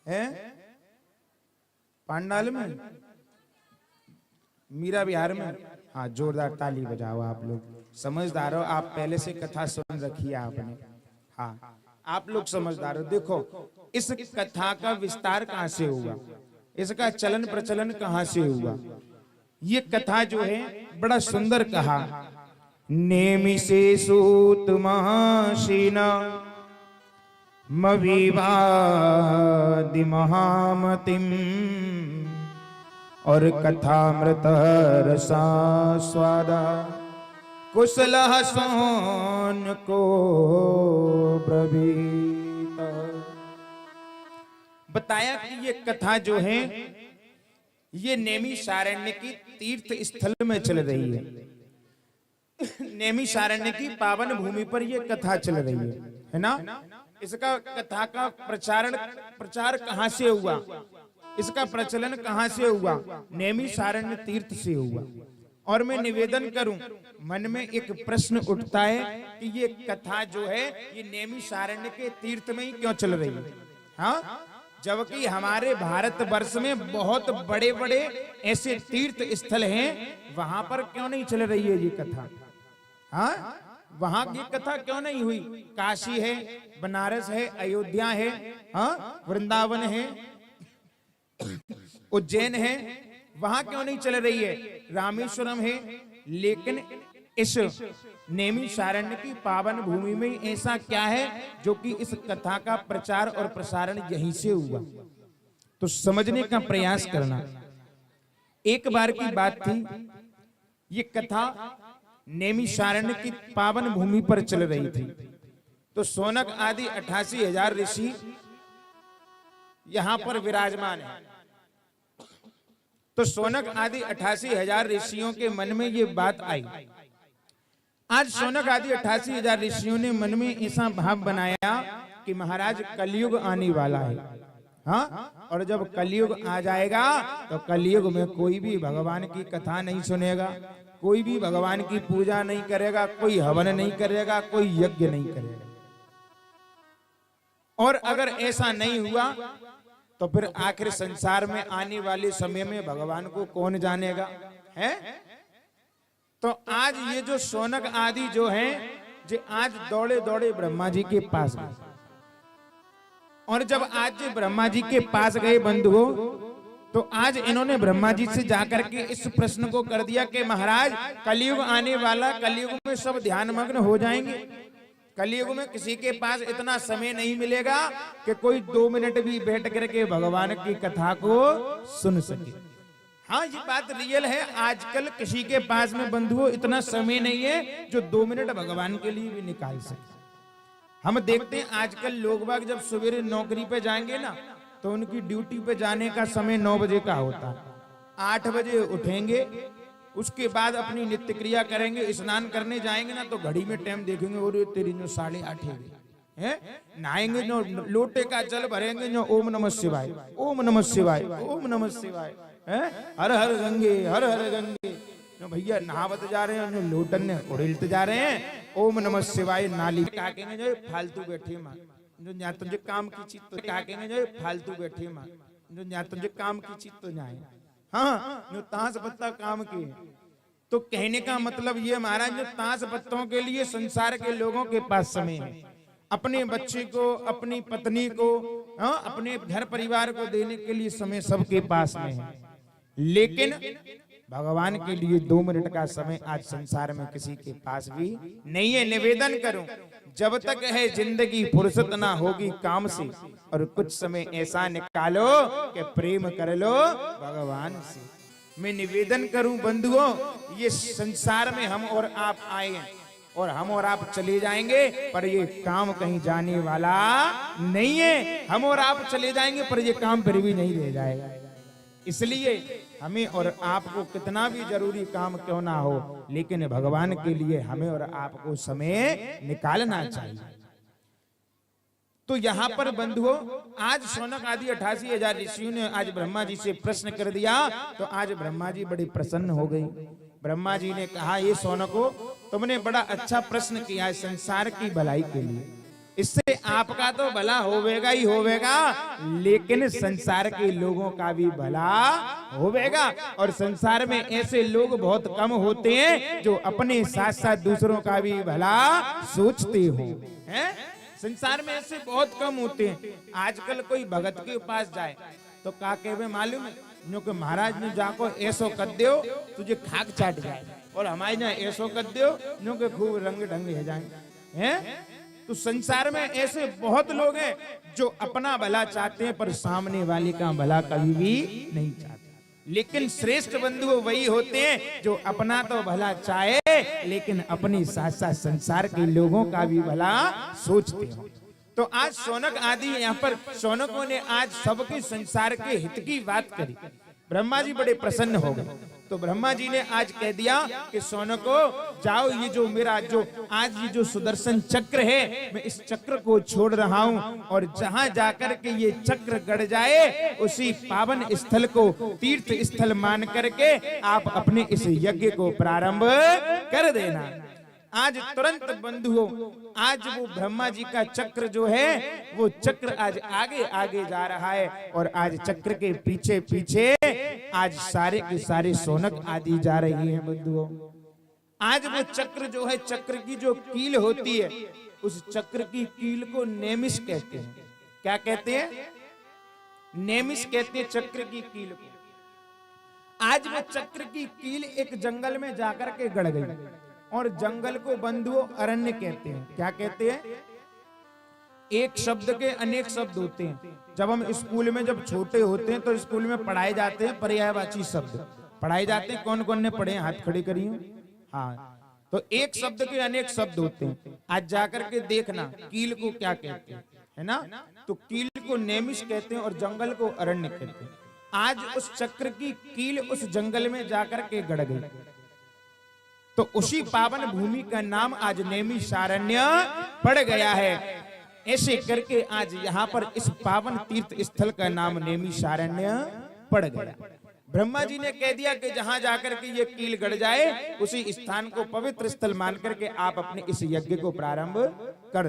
है पांडाल में, मीरा बिहार में। हाँ, जोरदार ताली बजाओ आप लोग, समझदार हो आप, पहले से कथा सुन रखी है आपने। हाँ, आप लोग समझदार हो। देखो इस कथा का विस्तार कहां से हुआ, इसका चलन प्रचलन कहां से हुआ। ये कथा जो है बड़ा सुंदर कहा। नेमि से सूत महाशीना मविवादि महामतिम और कथामृत रसास्वादा कुशल सोन को ब्रवीत। बताया कि ये कथा जो है ये नैमिषारण्य की तीर्थ स्थल में चल रही है। नैमिषारण्य की पावन भूमि पर ये कथा चल रही है ना। इसका कथा का प्रचार कहां से हुआ, इसका प्रचलन कहां से हुआ, नैमिषारण्य तीर्थ से हुआ। और मैं निवेदन करूं, मन में एक प्रश्न उठता है कि ये कथा जो है ये नैमिषारण्य के तीर्थ में ही क्यों चल रही है। हाँ, जबकि हमारे भारतवर्ष में बहुत बड़े बड़े ऐसे तीर्थ स्थल हैं, वहां पर क्यों नहीं चल रही है ये कथा। हाँ, वहां की कथा क्यों नहीं हुई। काशी है, बनारस है, अयोध्या है, हाँ, वृंदावन है, उज्जैन है, वहां क्यों नहीं चल रही है। रामेश्वरम है, लेकिन इस नैमिषारण्य की पावन भूमि में ऐसा क्या है जो कि इस कथा का प्रचार और प्रसारण यहीं से हुआ। तो समझने का प्रयास करना। एक बार की बात थी, ये कथा नैमिषारण्य की पावन भूमि पर चल रही थी। तो शौनक आदि 88,000 ऋषि यहां पर विराजमान है। तो शौनक आदि 88,000 ऋषियों के मन में ये बात आई। आज शौनक आदि 88,000 ऋषियों ने मन में ऐसा भाव बनाया कि महाराज कलयुग आने वाला है। हाँ, और जब कलयुग आ जाएगा तो कलयुग में कोई भी भगवान की कथा नहीं सुनेगा, कोई भी भगवान की पूजा नहीं करेगा, कोई हवन नहीं करेगा, कोई यज्ञ नहीं करेगा। और अगर ऐसा नहीं हुआ तो फिर आखिर संसार में आने वाले समय में भगवान को कौन जानेगा, है। तो आज ये जो शौनक आदि जो हैं, जो आज दौड़े दौड़े ब्रह्मा जी के पास गए। और जब आज ब्रह्मा जी के पास गए बंधुओं, तो आज इन्होंने ब्रह्मा जी से जाकर के इस प्रश्न को कर दिया कि महाराज कलयुग आने वाला, कलयुग में सब ध्यानमग्न हो जाएंगे। कलयुग में किसी के पास इतना समय नहीं मिलेगा कि कोई 2 मिनट भी बैठ करके भगवान की कथा को सुन सके। हाँ, ये बात रियल है। आजकल किसी के पास में बंधुओं इतना समय नहीं है जो 2 मिनट भगवान के लिए भी निकाल सके। हम देखते हैं आजकल लोग बाग जब सवेरे नौकरी पे जाएंगे ना, तो उनकी ड्यूटी पे जाने का समय 9 बजे का होता है। 8 बजे उठेंगे, उसके बाद अपनी नित्य क्रिया करेंगे, स्नान करने जाएंगे ना तो घड़ी में टाइम देखेंगे और तेरी जो 8:30 है। नहाएंगे जो लोटे का जल भरेंगे जो ओम नमः शिवाय, ओम नमः शिवाय, ओम नमः शिवाय, हर हर गंगे, हर हर गंगे। जो भैया नहावत जा रहे हैं, जो लोटन ने उड़िलते जा रहे हैं, ओम नमः शिवाय। नाली काकेंगे जो फालतू बैठे माँ, जो यहाँ तुझे काम की चीज तो काकेंगे जो फालतू बैठे माँ, जो यहाँ तुझे काम की चीज तो जाए। हाँ, जो ताश पत्ता काम के। तो कहने का मतलब ये महाराज, जो ताश पत्तों के लिए संसार के लोगों के पास समय है, अपने बच्चे को, अपनी पत्नी को, हाँ, अपने घर परिवार को देने के लिए समय सबके पास में है, लेकिन भगवान के लिए 2 मिनट का समय आज संसार में किसी के पास भी नहीं है। निवेदन करूं, जब तक है जिंदगी फुर्सत ना होगी काम से, और कुछ समय ऐसा निकालो कि प्रेम कर लो भगवान से। मैं निवेदन करूं बंधुओं, ये संसार में हम और आप आए हैं और हम और आप चले जाएंगे, पर ये काम कहीं जाने वाला नहीं है। हम और आप चले जाएंगे पर ये काम फिर भी नहीं रह जाएगा। इसलिए हमें और आपको कितना भी जरूरी काम क्यों ना हो, लेकिन भगवान के लिए हमें और आपको समय निकालना चाहिए। तो यहाँ पर बंधुओं, आज शौनक आदि 88,000 ऋषियों ने आज ब्रह्मा जी से प्रश्न कर दिया, तो आज ब्रह्मा जी बड़े प्रसन्न हो गई। ब्रह्मा जी ने कहा, ये शौनको, तुमने बड़ा अच्छा प्रश्न किया है संसार की भलाई के लिए। इससे आपका तो भला होवेगा ही होवेगा, लेकिन संसार के लोगों का भी भला होवेगा। और संसार में ऐसे लोग बहुत कम होते हैं जो अपने साथ साथ दूसरों का भी भला सोचते हो, हैं? संसार में ऐसे बहुत कम होते हैं। आजकल कोई भगत के पास जाए तो का कहवे मालूम है, नो के महाराज ने जाको ऐसो कर दो तुझे खाक चाट जाए, और हमारे ना ऐसो कर दो नो के खूब रंग ढंग हो जाए, हैं? तो संसार में ऐसे बहुत लोग हैं जो अपना भला चाहते हैं पर सामने वाले का भला कभी भी नहीं चाहते। लेकिन श्रेष्ठ बंधु वही होते हैं जो अपना तो भला चाहे लेकिन अपने साथ साथ संसार के लोगों का भी भला सोचते हो। तो आज शौनक आदि यहाँ पर शौनकों ने आज सबके संसार के हित की बात करी। ब्रह्मा जी बड़े प्रसन्न हो गए। तो ब्रह्मा जी ने आज कह दिया कि शौनको जाओ, ये जो मेरा जो आज ये जो सुदर्शन चक्र है, मैं इस चक्र को छोड़ रहा हूँ, और जहां जाकर के ये चक्र गड़ जाए उसी पावन स्थल को तीर्थ स्थल मान करके आप अपने इस यज्ञ को प्रारंभ कर देना। आज तुरंत बंधुओं, आज वो ब्रह्मा जी का चक्र जो है वो चक्र आज आगे आगे जा रहा है, और आज चक्र के पीछे पीछे आज सारे के सारे शौनक आदि जा रही हैं बंधुओं। आज वो चक्र जो है, चक्र की जो कील होती है, उस चक्र की कील को नेमिष कहते हैं। क्या कहते हैं? नेमिष कहते हैं चक्र की कील को। आज वो चक्र की कील एक जंगल में जाकर के गड़ गई, और जंगल को बंधुओं अरण्य कहते हैं। क्या कहते हैं? एक शब्द के अनेक शब्द होते हैं। जब हम स्कूल में जब छोटे होते हैं तो स्कूल में पढ़ाए जाते हैं पर्यायवाची शब्द पढ़ाए जाते हैं। कौन कौन ने पढ़े? हाथ खड़े करिए। हाँ, तो एक शब्द के अनेक शब्द होते हैं। आज जाकर के देखना कील को क्या कहते हैं, है ना? तो कील को नेमिष कहते हैं और जंगल को अरण्य कहते हैं। आज उस चक्र की कील उस जंगल में जाकर के गड़ गई, तो उसी पावन भूमि का नाम आज नैमिषारण्य पड़ गया है। ऐसे करके आज यहाँ पर इस पावन तीर्थ स्थल का नाम नैमिषारण्य पड़ गया। ब्रह्मा जी ने कह दिया कि जहां जाकर के ये कील गड़ जाए उसी स्थान को पवित्र स्थल मान करके आप अपने इस यज्ञ को प्रारंभ कर